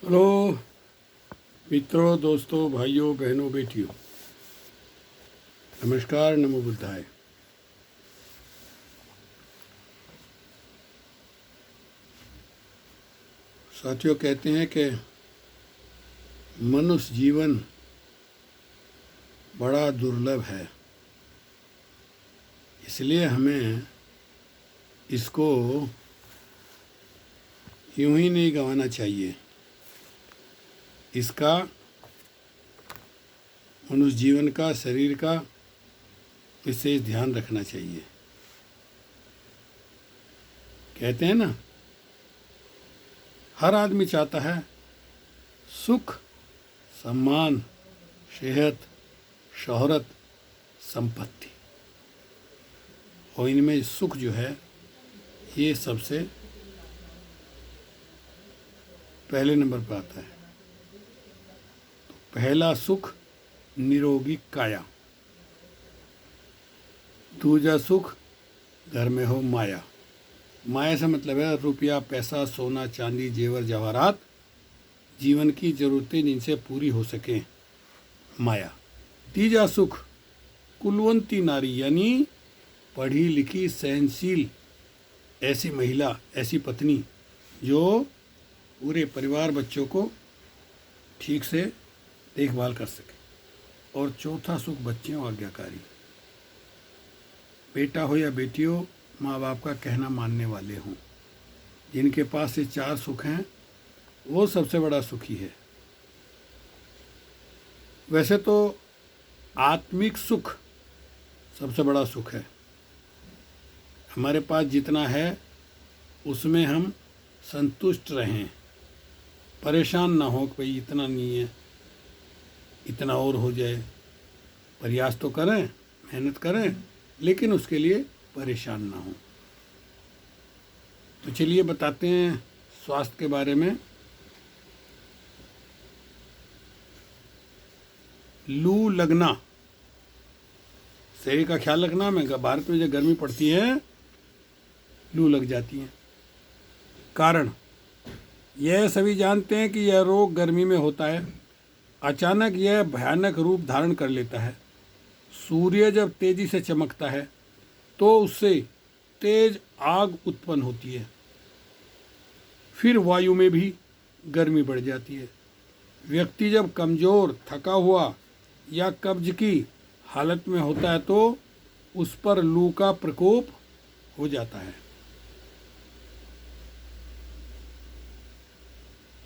Hello मित्रों, दोस्तों, भाइयों, बहनों, बेटियों, नमस्कार। नमो बुद्धाय। साथियों, कहते हैं कि मनुष्य जीवन बड़ा दुर्लभ है, इसलिए हमें इसको यूं ही नहीं गंवाना चाहिए। इसका, मनुष्य जीवन का, शरीर का विशेष ध्यान रखना चाहिए। कहते हैं ना, हर आदमी चाहता है सुख, सम्मान, सेहत, शोहरत, संपत्ति, और इनमें सुख जो है ये सबसे पहले नंबर पर आता है। तो पहला सुख निरोगी काया, दूजा सुख घर में हो माया। माया से मतलब है रुपया, पैसा, सोना, चांदी, जेवर, जवाहरात, जीवन की ज़रूरतें जिनसे पूरी हो सकें, माया। तीजा सुख कुलवंती नारी, यानी पढ़ी लिखी, सहनशील ऐसी महिला, ऐसी पत्नी जो पूरे परिवार, बच्चों को ठीक से देखभाल कर सके। और चौथा सुख बच्चे हो आज्ञाकारी, बेटा हो या बेटी हो, माँ बाप का कहना मानने वाले हों। जिनके पास ये चार सुख हैं वो सबसे बड़ा सुखी है। वैसे तो आत्मिक सुख सबसे बड़ा सुख है। हमारे पास जितना है उसमें हम संतुष्ट रहें, परेशान ना हो कि भाई इतना नहीं है, इतना और हो जाए। प्रयास तो करें, मेहनत करें, लेकिन उसके लिए परेशान ना हो। तो चलिए बताते हैं स्वास्थ्य के बारे में। लू लगना, शरीर का ख्याल रखना। में भारत में जब गर्मी पड़ती है लू लग जाती है। कारण, यह सभी जानते हैं कि यह रोग गर्मी में होता है। अचानक यह भयानक रूप धारण कर लेता है। सूर्य जब तेजी से चमकता है तो उससे तेज आग उत्पन्न होती है। फिर वायु में भी गर्मी बढ़ जाती है। व्यक्ति जब कमज़ोर, थका हुआ या कब्ज की हालत में होता है तो उस पर लू का प्रकोप हो जाता है।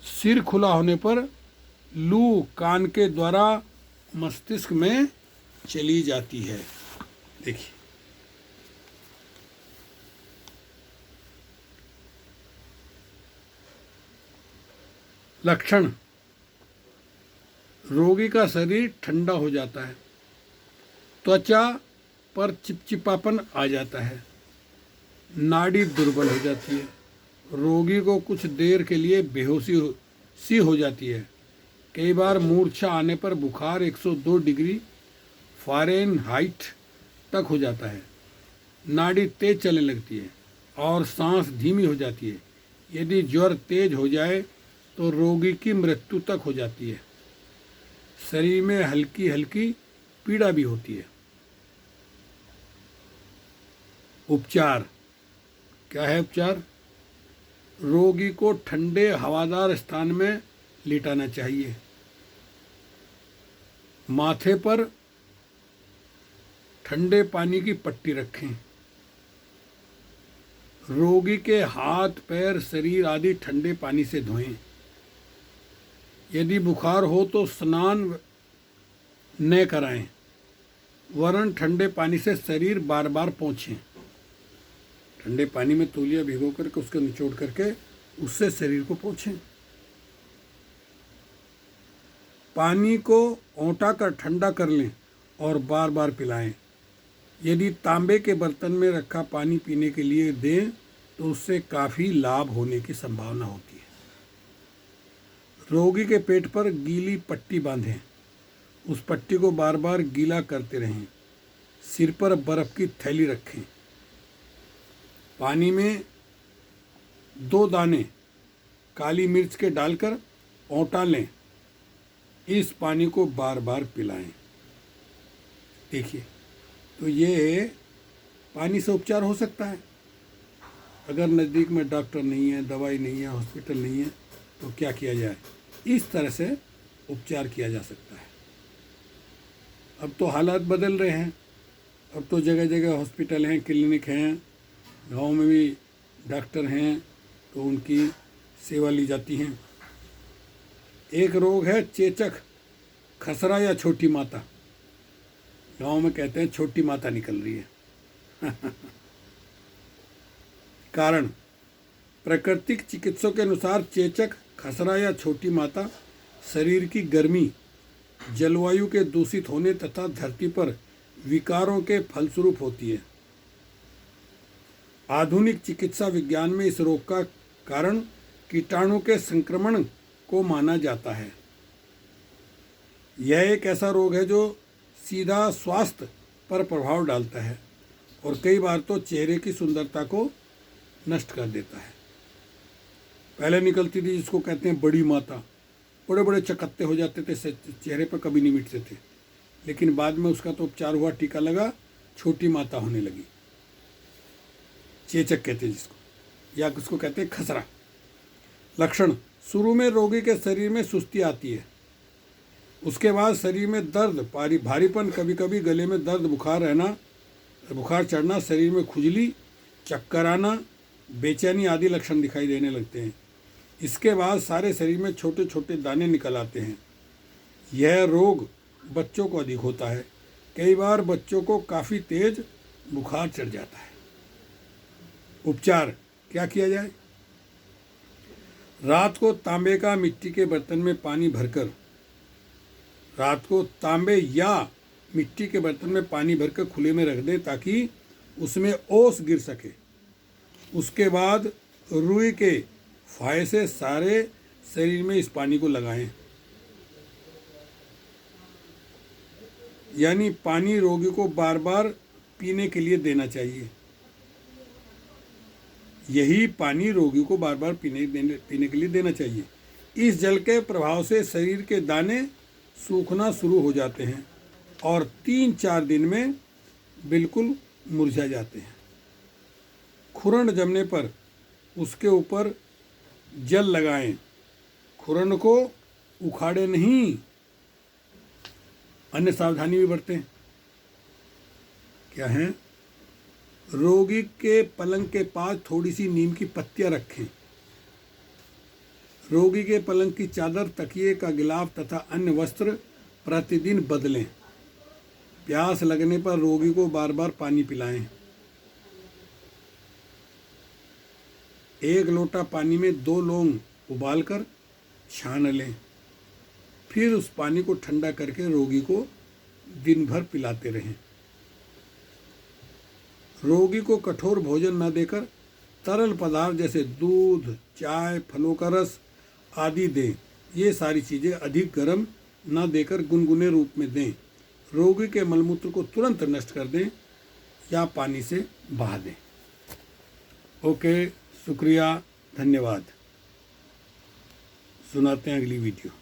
सिर खुला होने पर लू कान के द्वारा मस्तिष्क में चली जाती है। देखिए, लक्षण, रोगी का शरीर ठंडा हो जाता है, त्वचा पर चिपचिपापन आ जाता है, नाड़ी दुर्बल हो जाती है, रोगी को कुछ देर के लिए बेहोशी सी हो जाती है। कई बार मूर्छा आने पर बुखार 102 डिग्री फ़ारेनहाइट तक हो जाता है, नाड़ी तेज चलने लगती है और सांस धीमी हो जाती है। यदि ज्वर तेज हो जाए तो रोगी की मृत्यु तक हो जाती है। शरीर में हल्की हल्की पीड़ा भी होती है। उपचार, क्या है उपचार? रोगी को ठंडे हवादार स्थान में लिटाना चाहिए। माथे पर ठंडे पानी की पट्टी रखें। रोगी के हाथ, पैर, शरीर आदि ठंडे पानी से धोएं। यदि बुखार हो तो स्नान न कराएं, वरन ठंडे पानी से शरीर बार बार पोंछें। ठंडे पानी में तौलिया भिगो करके उसको निचोड़ करके उससे शरीर को पोंछें। पानी को औंटा कर ठंडा कर लें और बार बार पिलाएं। यदि तांबे के बर्तन में रखा पानी पीने के लिए दें तो उससे काफ़ी लाभ होने की संभावना होती है। रोगी के पेट पर गीली पट्टी बांधें, उस पट्टी को बार बार गीला करते रहें। सिर पर बर्फ़ की थैली रखें। पानी में 2 दाने काली मिर्च के डालकर औंटा लें, इस पानी को बार बार पिलाएं। देखिए, तो ये पानी से उपचार हो सकता है। अगर नज़दीक में डॉक्टर नहीं है, दवाई नहीं है, हॉस्पिटल नहीं है, तो क्या किया जाए? इस तरह से उपचार किया जा सकता है। अब तो हालात बदल रहे हैं, अब तो जगह जगह हॉस्पिटल हैं, क्लिनिक हैं, गांव में भी डॉक्टर हैं, तो उनकी सेवा ली जाती है। एक रोग है चेचक, खसरा या छोटी माता। गांव में कहते हैं छोटी माता निकल रही है। कारण, प्राकृतिक चिकित्सकों के अनुसार चेचक, खसरा या छोटी माता शरीर की गर्मी, जलवायु के दूषित होने तथा धरती पर विकारों के फलस्वरूप होती है। आधुनिक चिकित्सा विज्ञान में इस रोग का कारण कीटाणु के संक्रमण को माना जाता है। यह एक ऐसा रोग है जो सीधा स्वास्थ्य पर प्रभाव डालता है और कई बार तो चेहरे की सुंदरता को नष्ट कर देता है। पहले निकलती थी जिसको कहते हैं बड़ी माता, बड़े बड़े चकत्ते हो जाते थे, चेहरे पर कभी नहीं मिटते थे, लेकिन बाद में उसका तो उपचार हुआ, टीका लगा, छोटी माता होने लगी। चेचक कहते हैं जिसको, या उसको कहते हैं खसरा। लक्षण, शुरू में रोगी के शरीर में सुस्ती आती है, उसके बाद शरीर में दर्द, भारीपन, कभी कभी गले में दर्द, बुखार चढ़ना, शरीर में खुजली, चक्कर आना, बेचैनी आदि लक्षण दिखाई देने लगते हैं। इसके बाद सारे शरीर में छोटे छोटे दाने निकल आते हैं। यह रोग बच्चों को अधिक होता है। कई बार बच्चों को काफ़ी तेज बुखार चढ़ जाता है। उपचार क्या किया जाए? रात को तांबे का मिट्टी के बर्तन में पानी भरकर, रात को तांबे या मिट्टी के बर्तन में पानी भरकर खुले में रख दें ताकि उसमें ओस गिर सके। उसके बाद रुई के फाहे से सारे शरीर में इस पानी को लगाएं। यानी पानी रोगी को बार बार पीने के लिए देना चाहिए। यही पानी रोगी को बार बार पीने के लिए देना चाहिए। इस जल के प्रभाव से शरीर के दाने सूखना शुरू हो जाते हैं और 3-4 दिन में बिल्कुल मुरझा जाते हैं। खुरन जमने पर उसके ऊपर जल लगाएं। खुरन को उखाड़े नहीं, अन्य सावधानी भी बरतें। क्या है? रोगी के पलंग के पास थोड़ी सी नीम की पत्तियां रखें। रोगी के पलंग की चादर, तकिए का गिलाफ तथा अन्य वस्त्र प्रतिदिन बदलें। प्यास लगने पर रोगी को बार बार पानी पिलाएं। 1 लोटा पानी में 2 लौंग उबालकर छान लें। फिर उस पानी को ठंडा करके रोगी को दिन भर पिलाते रहें। रोगी को कठोर भोजन न देकर तरल पदार्थ जैसे दूध, चाय, फलों का रस आदि दें। ये सारी चीज़ें अधिक गर्म न देकर गुनगुने रूप में दें। रोगी के मलमूत्र को तुरंत नष्ट कर दें या पानी से बहा दें। ओके, शुक्रिया, धन्यवाद। सुनाते हैं अगली वीडियो।